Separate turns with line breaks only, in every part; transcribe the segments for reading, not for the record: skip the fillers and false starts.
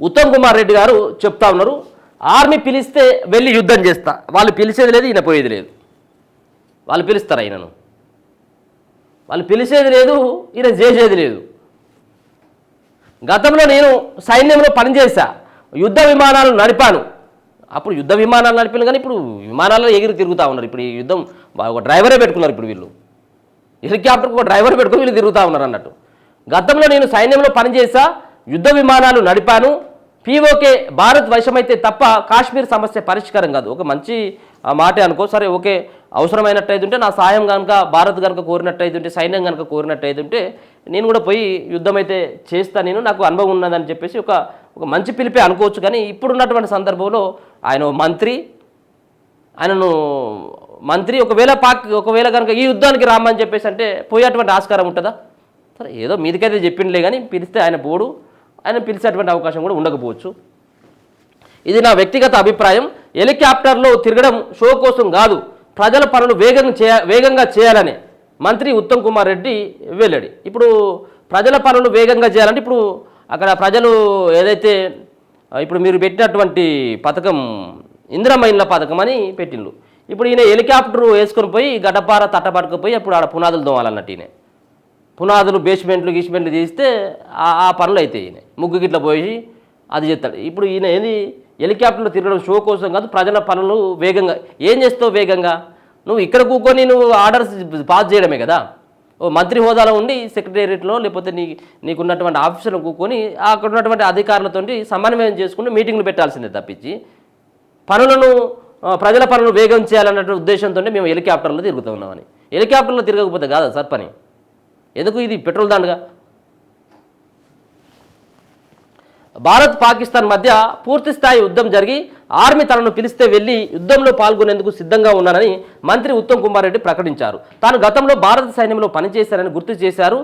ఉత్తమ్ కుమార్ రెడ్డి గారు చెప్తా ఉన్నారు, ఆర్మీ పిలిస్తే వెళ్ళి యుద్ధం చేస్తా, వాళ్ళు పిలిచేది లేదు, ఈయన పోయేది లేదు. వాళ్ళు పిలుస్తారా ఈయనను? వాళ్ళు పిలిచేది లేదు, ఈయన చేసేది లేదు. గతంలో నేను సైన్యంలో పనిచేశా, యుద్ధ విమానాలు నడిపాను. అప్పుడు యుద్ధ విమానాలు నడిపాను, కానీ ఇప్పుడు విమానాల్లో ఎగిరి తిరుగుతూ ఉన్నారు. ఇప్పుడు ఈ యుద్ధం ఒక డ్రైవరే పెట్టుకున్నారు. ఇప్పుడు వీళ్ళు హెలికాప్టర్కి ఒక డ్రైవర్ పెట్టుకుని వీళ్ళు తిరుగుతూ ఉన్నారు అన్నట్టు. గతంలో నేను సైన్యంలో పనిచేశా, యుద్ధ విమానాలు నడిపాను, పీఓకే భారత్ వశమైతే తప్ప కాశ్మీర్ సమస్య పరిష్కారం కాదు. ఒక మంచి మాటే అనుకో, సరే ఓకే, అవసరమైనట్టయితుంటే నా సాయం కనుక భారత్ కనుక కోరినట్టయితుంటే, సైన్యం కనుక కోరినట్టయితుంటే నేను కూడా పోయి యుద్ధం అయితే చేస్తా, నాకు అనుభవం ఉన్నదని చెప్పేసి ఒక మంచి పిలిపే అనుకోవచ్చు. కానీ ఇప్పుడున్నటువంటి సందర్భంలో ఆయన మంత్రి ఒకవేళ కనుక ఈ యుద్ధానికి రామని చెప్పేసి అంటే పోయేటువంటి ఆస్కారం ఉంటుందా? సరే ఏదో మీదికైతే చెప్పిండలే, కానీ పిలిస్తే ఆయన పోడు, ఆయన పిలిచేటువంటి అవకాశం కూడా ఉండకపోవచ్చు. ఇది నా వ్యక్తిగత అభిప్రాయం. హెలికాప్టర్లో తిరగడం షో కోసం కాదు, ప్రజల పనులు వేగంగా చేయాలని మంత్రి ఉత్తమ్ కుమార్ రెడ్డి వెల్లడి. ఇప్పుడు ప్రజల పనులు వేగంగా చేయాలంటే ఇప్పుడు అక్కడ ప్రజలు ఏదైతే ఇప్పుడు మీరు పెట్టినటువంటి పథకం ఇందిరమ్మ ఇండ్ల పథకం అని పెట్టిండ్రు. ఇప్పుడు ఈయన హెలికాప్టర్ వేసుకొని పోయి గడ్డపార తట్టపట్టుకుపోయి అప్పుడు ఆడ పునాదులు దోమాలన్నట్టు, ఈయన పునాదులు బేస్మెంట్లు తీస్తే ఆ పనులు అయితే ఈయన ముగ్గు గిట్ల పోయి అది చేస్తాడు. ఇప్పుడు ఈయన ఏది హెలికాప్టర్లో తిరగడం షో కోసం కాదు, ప్రజల పనులు వేగంగా. ఏం చేస్తావు వేగంగా? నువ్వు ఇక్కడ కూర్చొని నువ్వు ఆర్డర్స్ పాస్ చేయడమే కదా. ఓ మంత్రి హోదాలో ఉండి సెక్రటేరియట్లో లేకపోతే నీకున్నటువంటి ఆఫీసులో కూర్చొని అక్కడ ఉన్నటువంటి అధికారులతో సమన్వయం చేసుకుని మీటింగ్లు పెట్టాల్సిందే తప్పించి ప్రజల పనులు వేగం చేయాలన్న ఉద్దేశంతో మేము హెలికాప్టర్లో తిరుగుతూ ఉన్నామని. హెలికాప్టర్లో తిరగకపోతే కాదా సార్ పని? ఎందుకు ఇది పెట్రోల్ దండగా? భారత్ పాకిస్తాన్ మధ్య పూర్తి స్థాయి యుద్ధం జరిగి ఆర్మీ తనను పిలిస్తే వెళ్లి యుద్ధంలో పాల్గొనేందుకు సిద్ధంగా ఉన్నానని మంత్రి ఉత్తమ్ కుమార్ రెడ్డి ప్రకటించారు. తాను గతంలో భారత సైన్యంలో పనిచేశారని గుర్తు చేశారు.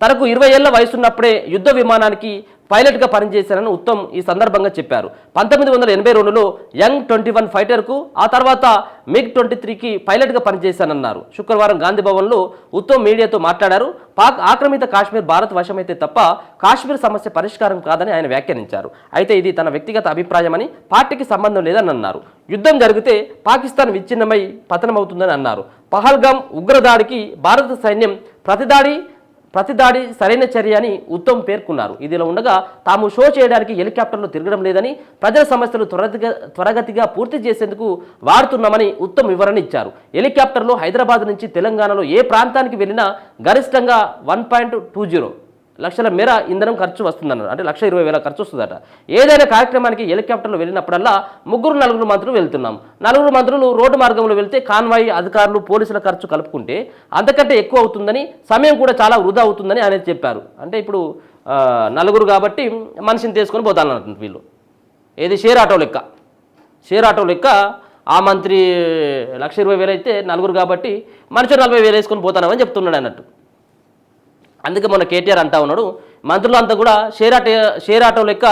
తనకు 20 ఏళ్ల వయసున్నప్పుడే యుద్ధ విమానానికి పైలట్గా పనిచేశారని ఉత్తమ్ ఈ సందర్భంగా చెప్పారు. 1982లో యంగ్ 21 ఫైటర్కు, ఆ తర్వాత MiG-23కి పైలట్గా పనిచేశానన్నారు. శుక్రవారం గాంధీ భవన్లో ఉత్తమ్ మీడియాతో మాట్లాడారు. పాక్ ఆక్రమిత కాశ్మీర్ భారత్ వశమైతే తప్ప కాశ్మీర్ సమస్య పరిష్కారం కాదని ఆయన వ్యాఖ్యానించారు. అయితే ఇది తన వ్యక్తిగత అభిప్రాయమని, పార్టీకి సంబంధం లేదని అన్నారు. యుద్ధం జరిగితే పాకిస్తాన్ విచ్ఛిన్నమై పతనమవుతుందని అన్నారు. పహల్గామ్ ఉగ్రదాడికి భారత సైన్యం ప్రతిదాడి సరైన చర్య అని ఉత్తమ్ పేర్కొన్నారు. ఇదిలా ఉండగా తాము షో చేయడానికి హెలికాప్టర్లో తిరగడం లేదని, ప్రజల సమస్యలు త్వరగతిగా పూర్తి చేసేందుకు వాడుతున్నామని ఉత్తమ్ వివరణ ఇచ్చారు. హెలికాప్టర్లో హైదరాబాద్ నుంచి తెలంగాణలో ఏ ప్రాంతానికి వెళ్ళినా గరిష్టంగా 1.20 లక్షల మేర ఇంధనం ఖర్చు వస్తుందన్నారు. అంటే 1,20,000 ఖర్చు వస్తుందట. ఏదైనా కార్యక్రమానికి హెలికాప్టర్లో వెళ్ళినప్పుడల్లా 3-4 మంత్రులు వెళ్తున్నాం. 4 మంత్రులు రోడ్డు మార్గంలో వెళ్తే కాన్వాయ్ అధికారులు పోలీసుల ఖర్చు కలుపుకుంటే అంతకంటే ఎక్కువ అవుతుందని, సమయం కూడా చాలా వృధా అవుతుందని ఆయన చెప్పారు. అంటే ఇప్పుడు 4 కాబట్టి మనిషిని తీసుకొని పోతానంటున్నారు వీళ్ళు. ఏది షేర్ ఆటో లెక్క ఆ మంత్రి 1,20,000 అయితే 4 కాబట్టి మనిషి 40,000 వేసుకొని పోతానని చెప్తున్నాడు అన్నట్టు. అందుకే మొన్న కేటీఆర్ అంటా ఉన్నాడు, మంత్రులు అంతా కూడా షేర్ ఆటో లెక్క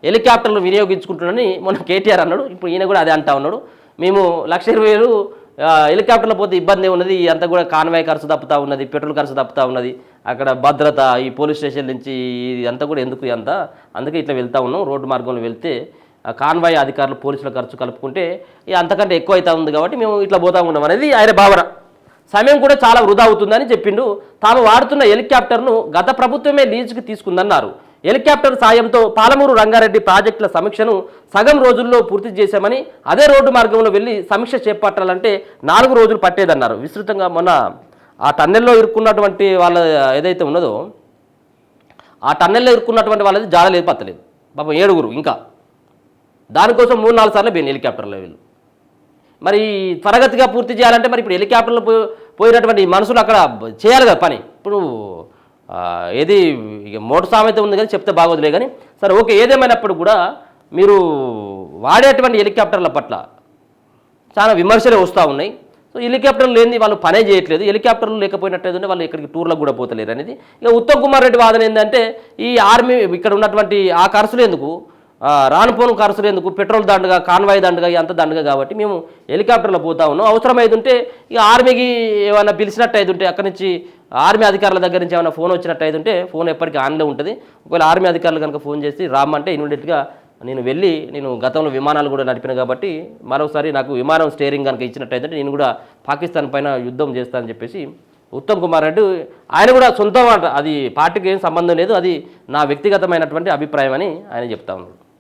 హెలికాప్టర్లు వినియోగించుకుంటున్నారని మొన్న కేటీఆర్ అన్నాడు. ఇప్పుడు ఈయన కూడా అదే అంటా ఉన్నాడు. మేము 1,20,000 హెలికాప్టర్లో పోతే ఇబ్బంది ఉన్నది, అంతా కూడా కాన్వాయ్ ఖర్చు తప్పుతూ ఉన్నది, పెట్రోల్ ఖర్చు తప్పుతూ ఉన్నది, అక్కడ భద్రత, ఈ పోలీస్ స్టేషన్ నుంచి అంతా కూడా ఎందుకు అందుకే ఇట్లా వెళ్తూ ఉన్నాం. రోడ్డు మార్గంలో వెళ్తే కాన్వాయ్ అధికారులు పోలీసుల ఖర్చు కలుపుకుంటే అంతకంటే ఎక్కువ అవుతా ఉంది కాబట్టి మేము ఇట్లా పోతా ఉన్నాం అనేది ఆయన భావన. సమయం కూడా చాలా వృధా అవుతుందని చెప్పిండు. తాము వాడుతున్న హెలికాప్టర్ను గత ప్రభుత్వమే లీజుకి తీసుకుందన్నారు. హెలికాప్టర్ సాయంతో పాలమూరు రంగారెడ్డి ప్రాజెక్టుల సమీక్షను సగం రోజుల్లో పూర్తి చేశామని, అదే రోడ్డు మార్గంలో వెళ్ళి సమీక్ష చేపట్టాలంటే 4 రోజులు పట్టేదన్నారు. విస్తృతంగా మొన్న ఆ టన్నెల్లో ఇరుక్కున్నటువంటి వాళ్ళ ఏదైతే ఉన్నదో ఆ టన్నెల్లో ఇరుక్కున్నటువంటి వాళ్ళది జాడలేదు, పత్తలేదు పాపం 7. ఇంకా దానికోసం 3-4 సార్లు పోయింది హెలికాప్టర్లో వీళ్ళు. మరి త్వరగతిగా పూర్తి చేయాలంటే మరి ఇప్పుడు హెలికాప్టర్లో పోయినటువంటి మనుషులు అక్కడ చేయాలి కదా పని. ఇప్పుడు ఏది ఇక మోటార్ సామెత ఉంది కానీ చెప్తే బాగోదులే కానీ సరే ఓకే. ఏదేమైనప్పుడు కూడా మీరు వాడేటువంటి హెలికాప్టర్ల పట్ల చాలా విమర్శలే వస్తూ ఉన్నాయి. సో హెలికాప్టర్లు లేనిది వాళ్ళు పనే చేయట్లేదు, హెలికాప్టర్లు లేకపోయినట్టు వాళ్ళు ఎక్కడికి టూర్లకు కూడా పోతలేరు అనేది. ఇక ఉత్తమ్ కుమార్ రెడ్డి వాదన ఏంటంటే ఈ ఆర్మీ ఇక్కడ ఉన్నటువంటి ఆ ఖర్చులు ఎందుకు, రానుపోను ఖర్చులు ఎందుకు, పెట్రోల్ దండగా, కాన్వాయ్ దండగా, అంత దండగా కాబట్టి మేము హెలికాప్టర్లో పోతా ఉన్నాం. అవసరమైతుంటే ఇక ఆర్మీకి ఏమైనా పిలిచినట్టు అవుతుంటే అక్కడి నుంచి ఆర్మీ అధికారుల దగ్గర నుంచి ఏమైనా ఫోన్ వచ్చినట్టు అవుతుంటే ఫోన్ ఎప్పటికీ ఆన్లో ఉంటుంది. ఒకవేళ ఆర్మీ అధికారులు కనుక ఫోన్ చేసి రామ్మంటే ఇమీడియట్గా నేను గతంలో విమానాలు కూడా నడిపిన కాబట్టి మరోసారి నాకు విమానం స్టీరింగ్ కనుక ఇచ్చినట్టయితే నేను కూడా పాకిస్తాన్ పైన యుద్ధం చేస్తానని చెప్పేసి ఉత్తమ్ కుమార్ రెడ్డి ఆయన కూడా సొంతం అది పార్టీకి ఏం సంబంధం లేదు, అది నా వ్యక్తిగతమైనటువంటి అభిప్రాయం అని ఆయన చెప్తా ఉన్నాడు.